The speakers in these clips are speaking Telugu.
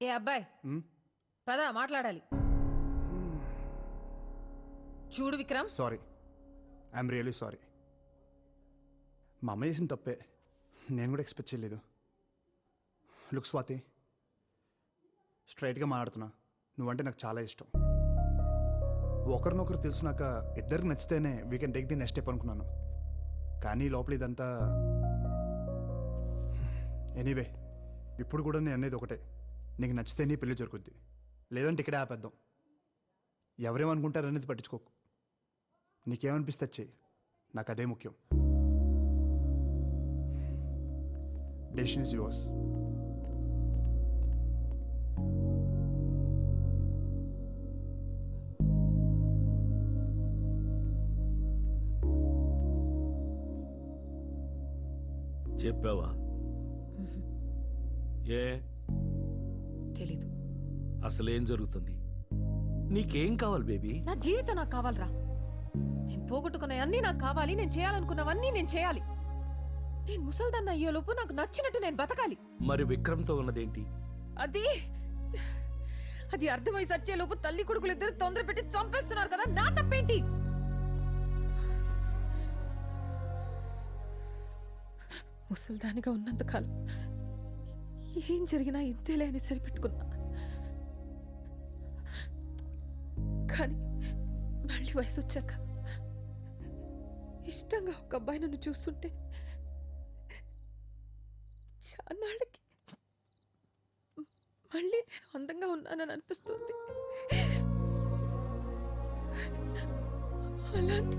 ఏ అబ్బాయి పద మాట్లాడాలి. చూడు Vikram, sorry, I'm really sorry. మా అమ్మ చేసిన తప్పే, నేను కూడా ఎక్స్పెక్ట్ చేయలేదు. లుక్ స్వాతి, స్ట్రైట్గా మాట్లాడుతున్నా, నువ్వంటే నాకు చాలా ఇష్టం. ఒకరినొకరు తెలుసునాక ఇద్దరికి నచ్చితేనే we can take the next step అనుకున్నాను. కానీ లోపల ఇదంతా ఎనీవే. ఇప్పుడు కూడా నేను అనేది ఒకటే, నీకు నచ్చితే నీ పెళ్లి జరుగుద్ది, లేదంటే ఇక్కడే ఆపేద్దాం. ఎవరేమనుకుంటారనేది పట్టించుకోకు, నీకేమనిపిస్తే చెయ్యి, నాకు అదే ముఖ్యం. Decision is yours. చెప్పావా? ఏ తెలీదు. అసలేం జరుగుతుంది? నీకేం కావాలి బేబీ? నా జీవితం నాకు కావాలరా. నేను పోగొట్టుకున్నవన్నీ నాకు కావాలి. నేను చేయాలనుకున్నవన్నీ నేను చేయాలి. నేను ముసల్దాన్న అయ్యేలోపు నాకు నచ్చినట్టు నేను బతకాలి. మరి విక్రమ్తో ఉన్నదేంటి? అది అది అర్థమై సచ్చేలోపు తల్లి కొడుకులు ఇద్దరు తొందర పెట్టి చంపేస్తున్నారు కదా, నా తప్పేంటి? ముసల్దానిగా ఉన్నంతకాలం ఏం జరిగినా ఇంతేలే అని సరిపెట్టుకున్నా. కానీ మళ్ళీ వయసు వచ్చాక ఇష్టంగా ఒక అబ్బాయి నన్ను చూస్తుంటే చాన్నాళ్ళకి మళ్ళీ నేను అందంగా ఉన్నానని అనిపిస్తుంది. అలాంటి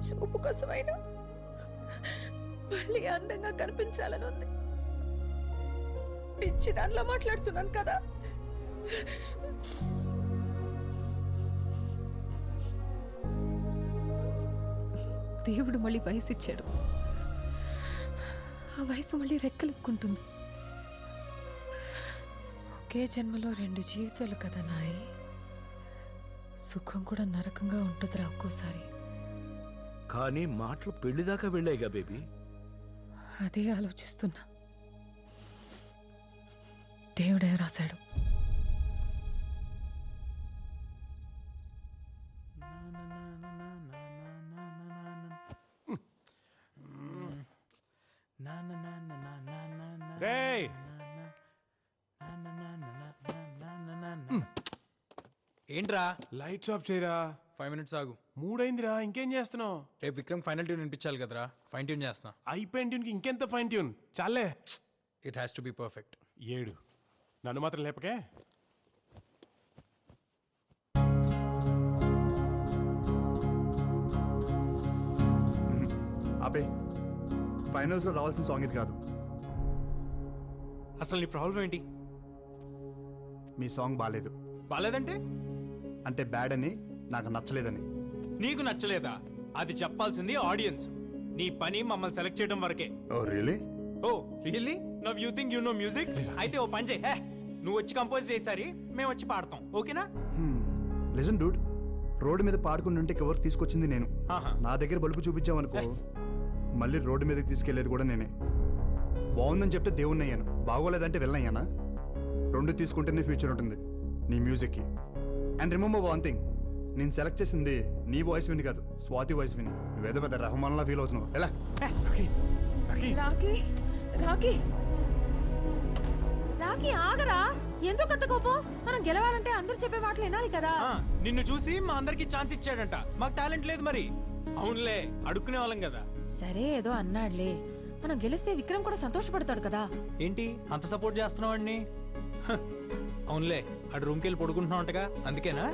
చూపు కోసమైనా మళ్ళీ అందంగా కనిపించాలని ఉంది. పిచ్చి దానిలో మాట్లాడుతున్నాను కదా. దేవుడు మళ్ళీ వయసు ఇచ్చాడు. ఆ వయసు మళ్ళీ రెక్కలుక్కుంటుంది. ఒకే జన్మలో 2 జీవితాలు కదా నాయి. సుఖం కూడా నరకంగా ఉంటుందిరా ఒక్కోసారి. కానీ మాటలు పెళ్లిదాకా వెళ్ళాయిగా బేబీ. అదే ఆలోచిస్తున్నా. దేవుడే రాశాడు. ఏంట్రా లైట్స్ ఆఫ్ చేయరా. 5 minutes ఆగు. 3 అయిందిరా, ఇంకేం చేస్తున్నావు? రేపు విక్రమ్ ఫైనల్ ట్యూన్ వినిపించాలి కదరా, ఫైన్ ట్యూన్ చేస్తున్నా. అయిపోయిన ట్యూన్కి ఇంకెంత ఫైన్ ట్యూన్ చాలే. It has to be perfect. 7 నన్ను మాత్రం లేపకే. ఆపే, ఫైనల్స్లో రావాల్సిన సాంగ్ ఇది కాదు. అసలు నీ ప్రాబ్లం ఏంటి? మీ సాంగ్ బాగాలేదు. బాలేదంటే? అంటే బ్యాడ్ అని, నాకు నచ్చలేదని. నీకు నచ్చలేదా? అది చెప్పాల్సింది ఆడియన్స్. నీ పని మమ్మల్ని సెలెక్ట్ చేయడం వరకే. Oh really? Oh really? Now you think you know music? అయితే ఓ పని చేయి, నువ్వు వచ్చి కంపోజ్ చేసారి మేము వచ్చి పాడతాం, ఓకేనా? లిజన్ డూడ్, రోడ్డు మీద పాడుకుంటుంటే ఎవరు తీసుకొచ్చింది నేను. నా దగ్గర బలుపు చూపించామనుకో, మళ్ళీ రోడ్డు మీదకి తీసుకెళ్లేది కూడా నేనే. బాగుందని చెప్తే దేవుణ్ణి అయ్యాను, బాగోలేదంటే వెళ్ళనయ్యానా? 2 తీసుకుంటేనే ఫ్యూచర్ ఉంటుంది నీ మ్యూజిక్కి. అండ్ రిమెంబర్ వన్ థింగ్, నేను సెలెక్ట్ చేసింది నీ వాయిస్ విని కాదు, స్వాతి వాయిస్ విని. నువ్వేదో పెద్ద రెహమాన్లా ఫీల్ అవుతున్నావు. ఎలా? రాకీ రాకీ రాకీ ఆగరా. ఎందుకు అంత కోపం? మనం గెలవాలంటే అందరూ చెప్పే మాటలు వినాలి కదా. నిన్ను చూసి మా అందరికి ఛాన్స్ ఇచ్చాడంట, మాకు టాలెంట్ లేదు మరి. అవునులే, అడుక్కునే వాళ్ళం కదా. సరే ఏదో అన్నాడులే, మనం గెలిస్తే విక్రమ్ కూడా సంతోషపడతాడు కదా. ఏంటి అంత సపోర్ట్ చేస్తున్నావు అండి? అవునులే, అటు రూమ్కి వెళ్ళి పడుకుంటున్నావుంటగా, అందుకేనా?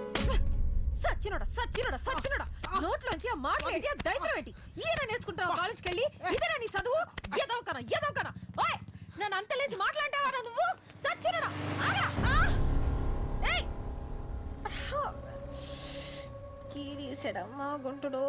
సచ్చినోడా సచ్చినోడా సచ్చినోడా, నోట్లోంచి ఆ మాటలు ఏంటి, ఆ దైత్రం ఏంటి? ఈయన నేర్చుకుంటావు కాలేజ్కి వెళ్ళి? ఇదేనా నీ చదువు? ఏదవకనా ఏదవకనా? ఓయ్, నన్ను అంత లేచి మాట్లాంటావా నువ్వు? సచ్చినోడా కీరీసెడమ్మా గుంటుడు.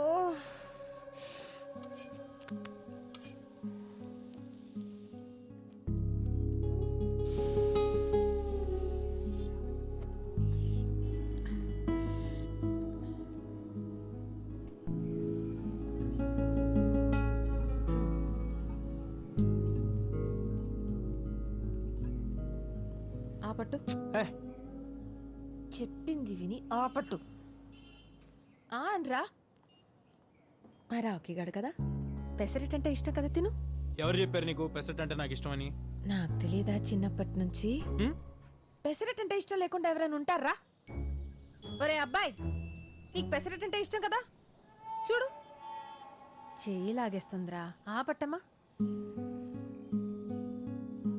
పట్టు ఏ, చెప్పింది విని ఆ పట్టు అనరా మరి ఓకేగాడు కదా పెసరెట్ అంటే ఇష్టం కదా తిను ఎవరు చెప్పారు నీకు పెసరట్ అంటే నాకు ఇష్టమని? నాకు తెలీదా చిన్నప్పటి నుంచి హ్మ్? పెసరెట్ అంటే ఇష్టం లేకుండా ఎవరైనా ఉంటారా? ఒరే అబ్బాయి నీకు పెసరెట్ అంటే ఇష్టం కదా చూడు చెయ్యి లాగేస్తుందిరా ఆ పట్టమ్మా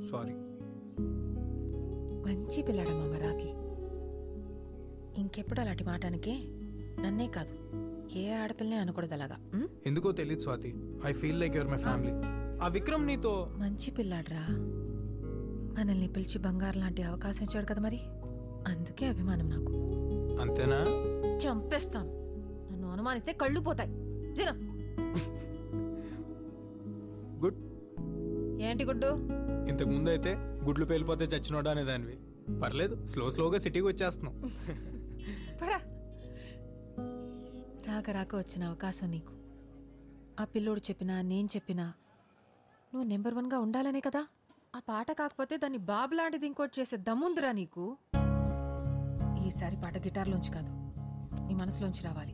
సారీ. మంచి పిల్లాడమ్మా మరాకి ఇంకెప్పుడు అలాంటి మాటానికే నన్నే కాదు ఏ ఆడపిల్లనే అనకూడదు అలాగా ఉం? ఎందుకో తెలియదు Swathi. I feel like your my family. ఆ విక్రమ్ నీతో మంచి పిల్లాడ్రా మనల్ని పిలిచి బంగారు లాంటి అవకాశం ఇచ్చాడు కదా మరి అందుకే అభిమానం నాకు అంతేనా? చంపేస్తాను నన్ను అనుమానిస్తే కళ్ళు పోతాయి తిన గుడ్. ఏంటి గుడ్డు ఇంతకు ముందు అయితే గుడ్లు పేలిపోతే చచ్చినోడా అనేదానివి. పర్లేదు, స్లోగా సిటీకి వచ్చేస్తున్నావు. పరా రాక రాక వచ్చిన అవకాశం నీకు ఆ పిల్లోడు చెప్పినా నేను చెప్పినా నువ్వు నెంబర్ 1గా ఉండాలనే కదా ఆ పాట కాకపోతే దాన్ని బాబు లాంటిది ఇంకోటి చేసే దమ్ముందిరా నీకు ఈసారి పాట గిటార్లోంచి కాదు నీ మనసులోంచి రావాలి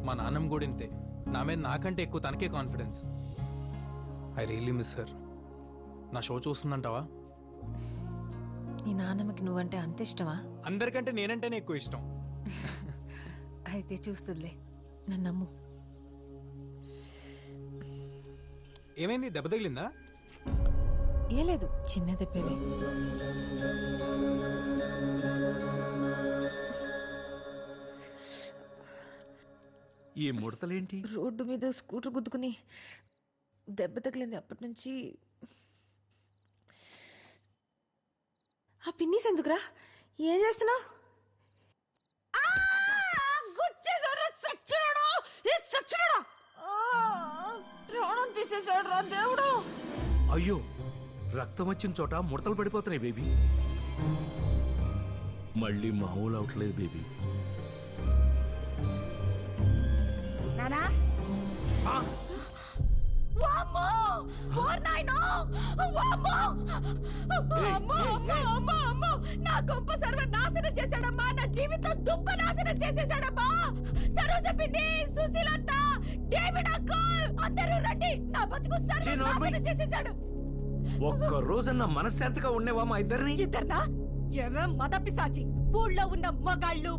మా నాన్నమ్మ కూడా ఇంతే. నా మీద నాకంటే ఎక్కువ తనకే confidence. I really miss her. నా షో చూస్తుందంటావా? నీ నాన్నమ్మకి నువ్వంటే అంత ఇష్టమా అందరికంటే నేనంటేనే ఎక్కువ ఇష్టం. అయితే చూస్తుందిలే నన్ను నమ్ము ఏమైంది, దెబ్బ తగిలిందా? ఏ లేదు చిన్న దెబ్బేలే ఈ ముడతలేంటి? రోడ్డు మీద స్కూటర్ గుద్దుకుని దెబ్బ తగిలింది అప్పటి నుంచి ఆ పిన్నీస్ ఎందుకురా ఏం చేస్తున్నావు ప్రాణం తీసేసాడు రా దేవుడు అయ్యో, రక్తం వచ్చిన చోట ముడతలు పడిపోతున్నాయి బేబీ. మళ్ళీ మామూలు అవట్లేదు బేబీ. నానా వామ్మో ఓర్ నాయనో వామ్మో అమ్మో అమ్మో అమ్మో అమ్మో నా గొప్ప సర్వ నాశనం చేశాడమ్మా నా జీవితం దుప్ప నాశనం చేసేసాడమ్మా సరోజ పిన్ని సుశీలత్త డేవిడ్ అంకుల్ అందరూ రండి నా బతుకు సర్వ నాశనం చేసేసాడు ఒక్క రోజన్న మనశ్శాంతిగా ఉండేవా మా ఇద్దరిని? ఇద్దర్నా ఏమే మద పిశాచి ఊళ్ళో ఉన్న మొగళ్ళు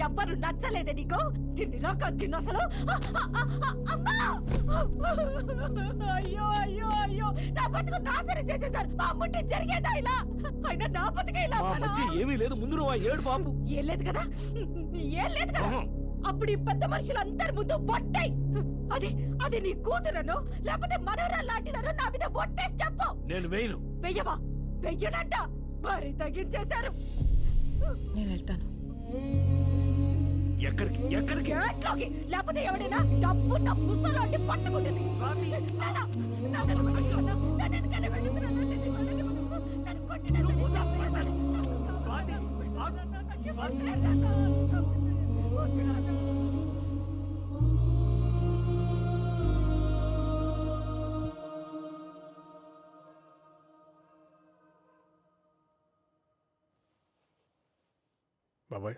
ఎవ్వరు నచ్చలేదే నీకు తిన్నిలా కంటిని అసలు అమ్మా అయ్యో అయ్యో అయ్యో నా బతుకు నాశనం చేసేసారు మా అమ్ముంటే జరిగేదా ఇలా అయినా నా బతుకే ఇలా మా మధ్య ఏమీ లేదు, ముందు నువ్వు ఆ ఏడు బాబు. ఏం లేదు కదా ఏం లేదు కదా అప్పుడు ఈ పెద్ద మనుషులందరి ముందు ఒట్టాయి అది అది నీ కూతురను లేకపోతే మనవరాలు లాంటిదను నా మీద ఒట్టేసి చెప్పు. నేను వేయను. వెయ్యవా వెయ్యనంట మరి తగ్గించేశారు. నేను వెళ్తాను. ఎక్కడికి ఎక్కడికి? ఇంట్లోకి లేకపోతే ఎవడైనా డబ్బున్న ముసలోని పట్టుకుంటుంది. బాబాయ్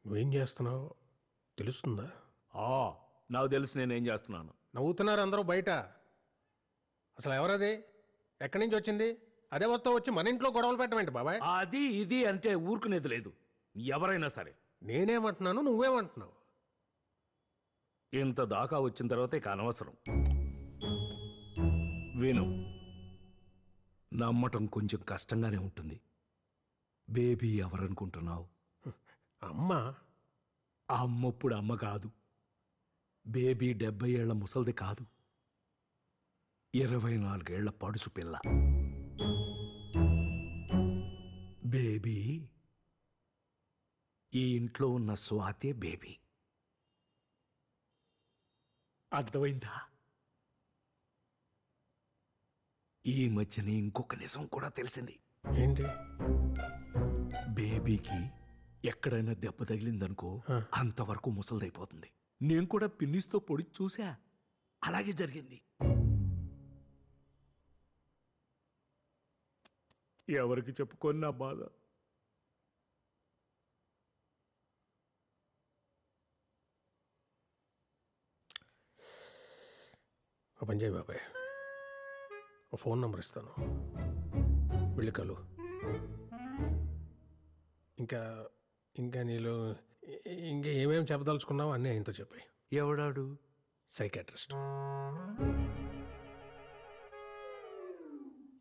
నువ్వేం చేస్తున్నావు తెలుస్తుందా? నాకు తెలుసు నేనేం చేస్తున్నాను. నవ్వుతున్నారు అందరూ బయట. అసలు ఎవరది? ఎక్కడి నుంచి వచ్చింది? అదే వస్తా వచ్చి మన ఇంట్లో గొడవలు పెట్టమేంటి బాబాయ్? అది ఇది అంటే ఊరుకునేది లేదు. ఎవరైనా సరే. నేనేమంటున్నాను నువ్వేమంటున్నావు? ఇంత దాకా వచ్చిన తర్వాత ఇక అనవసరం. విను, నమ్మటం కొంచెం కష్టంగానే ఉంటుంది. బేబీ ఎవరనుకుంటున్నావు? అమ్మా. అమ్మప్పుడు అమ్మ కాదు. బేబీ 70 ఏళ్ల ముసల్ది కాదు, 24 ఏళ్ల పడుచు పిల్ల. బేబీ ఈ ఇంట్లో ఉన్న స్వాతే బేబీ. అర్థమైందా? ఈ మధ్యనే ఇంకొక నిజం కూడా తెలిసింది. ఏంటి? బేబీకి ఎక్కడైనా దెబ్బ తగిలిందనుకో అంతవరకు ముసలిదైపోతుంది. నేను కూడా పిన్నిస్తో పొడి చూసా, అలాగే జరిగింది. ఎవరికి చెప్పుకొని నా బాధ. ఒక పని చేయి బాబాయ్, ఒక ఫోన్ నెంబర్ ఇస్తాను, వెళ్ళి కలు. ఇంకా ఇంకా నీలో ఇంకా ఏమేమి చెప్పదలుచుకున్నావు అన్నీ ఆయనతో చెప్పాయి. ఎవడాడు? సైకాట్రిస్ట్,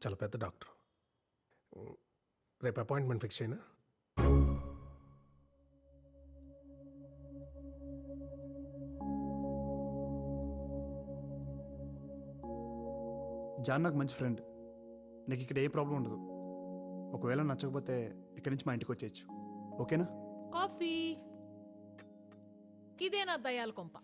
చాలా పెద్ద డాక్టర్. రేపు అపాయింట్మెంట్ ఫిక్స్ అయినా. జాన్ నాకు మంచి ఫ్రెండ్. నీకు ఇక్కడ ఏ ప్రాబ్లం ఉండదు. ఒకవేళ నచ్చకపోతే ఇక్కడి నుంచి మా ఇంటికి వచ్చేయచ్చు. ఓకేనా? కాఫీ. ఇదేనా దయాల కొంప?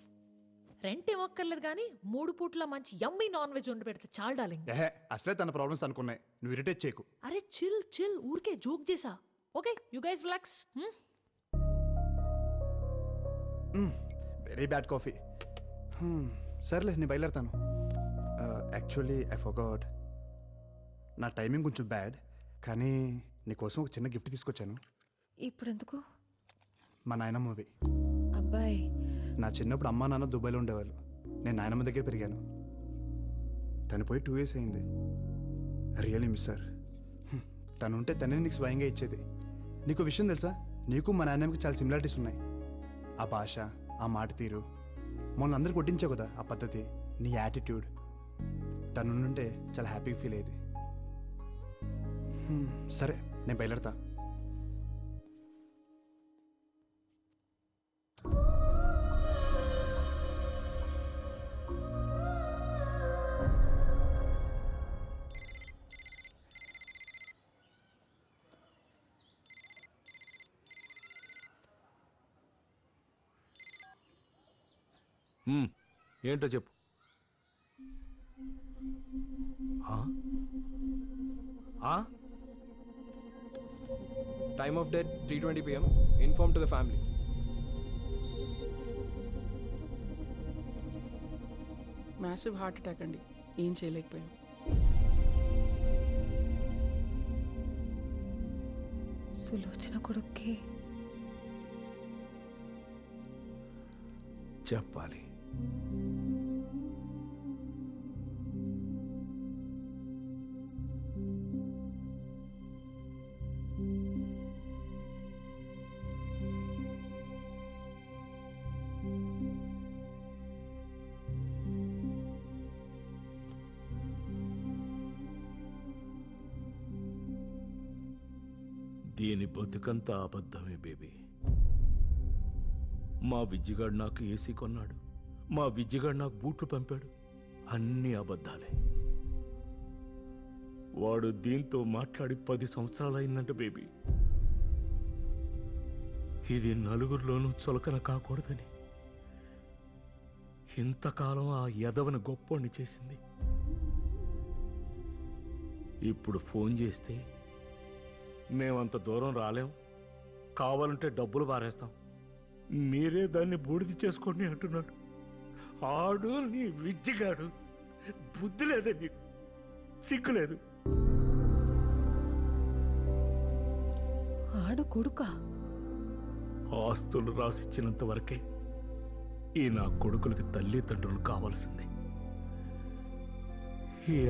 రెంట్ ఏమక్కర్లేదు కానీ 3 పూట్ల మంచి యమ్మీ నాన్ వెజ్ వండి పెడితే చాలు డార్లింగ్. ఏహే, అసలే తన ప్రాబ్లమ్స్ అనుకున్నాయి. నువ్వు ఇరిటేట్ చేయకు. అరే చిల్ చిల్, ఊరికే జోక్ చేసా. Okay you guys relax. Very bad coffee. సర్లే, నేను బయలుదేరుతాను. Actually I forgot. నా టైమింగ్ కొంచెం బ్యాడ్, కానీ నీకోసం ఒక చిన్న గిఫ్ట్ తీసుకొచ్చాను. ఇప్పుడు ఎందుకు? మా నాయనమ్మవి. అబ్బాయి, నా చిన్నప్పుడు అమ్మా నాన్న దుబాయ్లో ఉండేవాళ్ళు. నేను నాయనమ్మ దగ్గర పెరిగాను. తను పోయి 2 years అయింది. Really miss sir. తను ఉంటే తనే నీకు స్వయంగా ఇచ్చేది. నీకు విషయం తెలుసా, నీకు మా నాన్నమ్మకి చాలా సిమిలారిటీస్ ఉన్నాయి. ఆ భాష, ఆ మాట తీరు, మొన్న అందరికి కొట్టించావు కదా ఆ పద్ధతి, నీ యాటిట్యూడ్. తను ఉంటే చాలా హ్యాపీగా ఫీల్ అయ్యేది. సరే, నేను బయలుదేరతా. ఏంటో చెప్పు. Time of death 3:20 p.m. Inform to the family. Massive heart attack అండి, ఏం చేయలేకపోయాం. సులోచన కొడుక్కి చెప్పాలి. దీని బతుకంతా అబద్ధమే బేబీ. మా విజ్జిగాడు నాకు ఏసీ కొన్నాడు, మా విజ్జిగాడు నాకు బూట్లు పంపాడు, అన్నీ అబద్ధాలే. వాడు దీంతో మాట్లాడి 10 సంవత్సరాలు అయిందంట బేబీ. ఇది నలుగురిలోనూ చులకన కాకూడదని ఇంతకాలం ఆ యదవని గొప్పోణ్ణి చేసింది. ఇప్పుడు ఫోన్ చేస్తే మేమంత దూరం రాలేం, కావాలంటే డబ్బులు పారేస్తాం, మీరే దాన్ని బూడిది చేసుకోండి అంటున్నాడు. ఆడు నీ విజ్జిగాడు. బుద్ధి లేదే నీకు, సిగ్గులేదు. ఆడు కొడుక ఆస్తులు రాసిచ్చినంత వరకే ఈ నా కొడుకులకి తల్లిదండ్రులు కావాల్సిందే.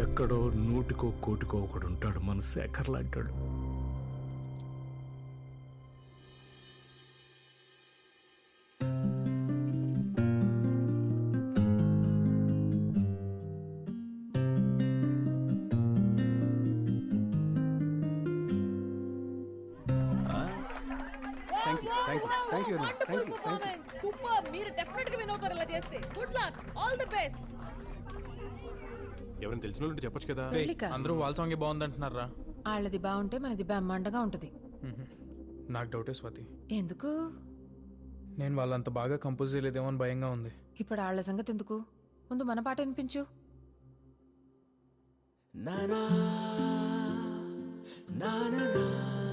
ఎక్కడో 100కో 1,00,00,000 ఒకడు ఉంటాడు మన శేఖర్ లాంటాడు. సూపర్. మీరు డెఫినెట్ గా విన్ అవుతారు ఇలా చేస్తే. Good luck, all the best. ఎవరైనా తెలిసిన వాళ్ళు చెప్పొచ్చు కదా. పెళ్ళికా? అందరూ వాళ్ళ సాంగే బాగుందంటున్నారా? వాళ్ళది బాగుంటే మనది బ్రహ్మాండంగా ఉంటది. నాకు డౌటే స్వాతి. ఎందుకు? నేను వాళ్ళంత బాగా కంపోజ్ చేయలేదేమో అని భయంగా ఉంది. ఇప్పుడు వాళ్ళ సంగతి ఎందుకు, ముందు మన పాట వినిపించు. Na na na na na